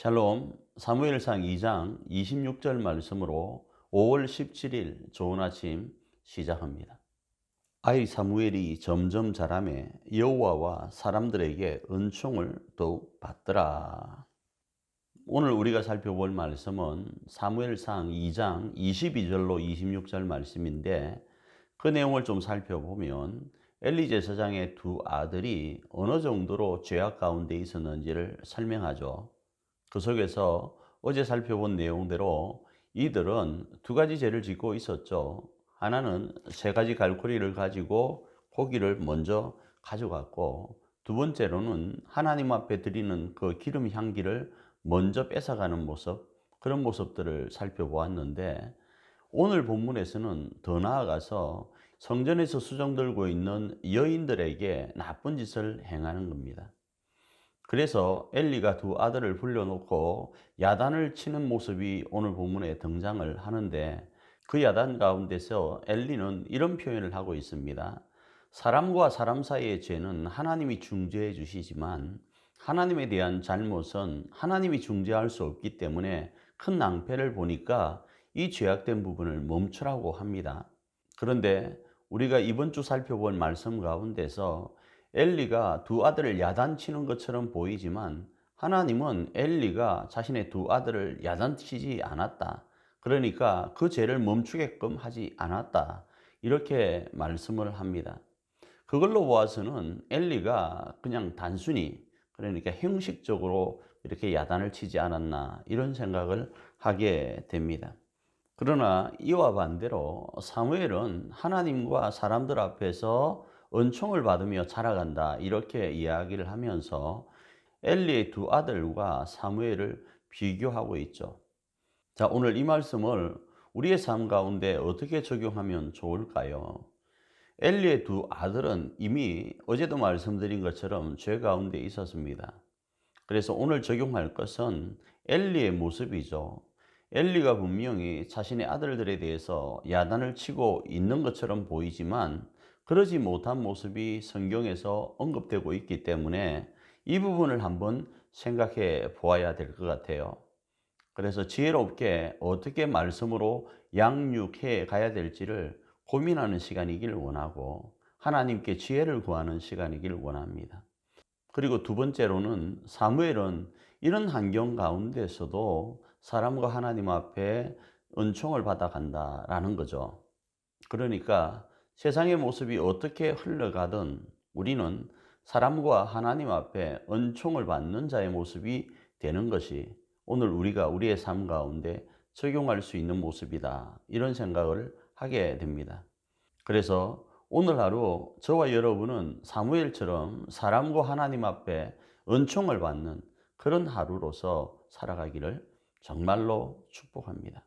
샬롬, 사무엘상 2장 26절 말씀으로 5월 17일 좋은 아침 시작합니다. 아이 사무엘이 점점 자라매 여호와와 사람들에게 은총을 더욱 받더라. 오늘 우리가 살펴볼 말씀은 사무엘상 2장 22절로 26절 말씀인데, 그 내용을 좀 살펴보면 엘리 제사장의 두 아들이 어느 정도로 죄악 가운데 있었는지를 설명하죠. 그 속에서 어제 살펴본 내용대로 이들은 두 가지 죄를 짓고 있었죠. 하나는 세 가지 갈고리를 가지고 고기를 먼저 가져갔고, 두 번째로는 하나님 앞에 드리는 그 기름 향기를 먼저 뺏어가는 모습, 그런 모습들을 살펴보았는데, 오늘 본문에서는 더 나아가서 성전에서 수정 들고 있는 여인들에게 나쁜 짓을 행하는 겁니다. 그래서 엘리가 두 아들을 불러놓고 야단을 치는 모습이 오늘 본문에 등장을 하는데, 그 야단 가운데서 엘리는 이런 표현을 하고 있습니다. 사람과 사람 사이의 죄는 하나님이 중재해 주시지만 하나님에 대한 잘못은 하나님이 중재할 수 없기 때문에 큰 낭패를 보니까 이 죄악된 부분을 멈추라고 합니다. 그런데 우리가 이번 주 살펴볼 말씀 가운데서 엘리가 두 아들을 야단치는 것처럼 보이지만, 하나님은 엘리가 자신의 두 아들을 야단치지 않았다, 그러니까 그 죄를 멈추게끔 하지 않았다, 이렇게 말씀을 합니다. 그걸로 보아서는 엘리가 그냥 단순히, 그러니까 형식적으로 이렇게 야단을 치지 않았나, 이런 생각을 하게 됩니다. 그러나 이와 반대로 사무엘은 하나님과 사람들 앞에서 은총을 받으며 자라간다, 이렇게 이야기를 하면서 엘리의 두 아들과 사무엘을 비교하고 있죠. 자, 오늘 이 말씀을 우리의 삶 가운데 어떻게 적용하면 좋을까요? 엘리의 두 아들은 이미 어제도 말씀드린 것처럼 죄 가운데 있었습니다. 그래서 오늘 적용할 것은 엘리의 모습이죠. 엘리가 분명히 자신의 아들들에 대해서 야단을 치고 있는 것처럼 보이지만 그러지 못한 모습이 성경에서 언급되고 있기 때문에 이 부분을 한번 생각해 보아야 될 것 같아요. 그래서 지혜롭게 어떻게 말씀으로 양육해 가야 될지를 고민하는 시간이길 원하고, 하나님께 지혜를 구하는 시간이길 원합니다. 그리고 두 번째로는 사무엘은 이런 환경 가운데서도 사람과 하나님 앞에 은총을 받아간다라는 거죠. 그러니까 세상의 모습이 어떻게 흘러가든 우리는 사람과 하나님 앞에 은총을 받는 자의 모습이 되는 것이 오늘 우리가 우리의 삶 가운데 적용할 수 있는 모습이다, 이런 생각을 하게 됩니다. 그래서 오늘 하루 저와 여러분은 사무엘처럼 사람과 하나님 앞에 은총을 받는 그런 하루로서 살아가기를 정말로 축복합니다.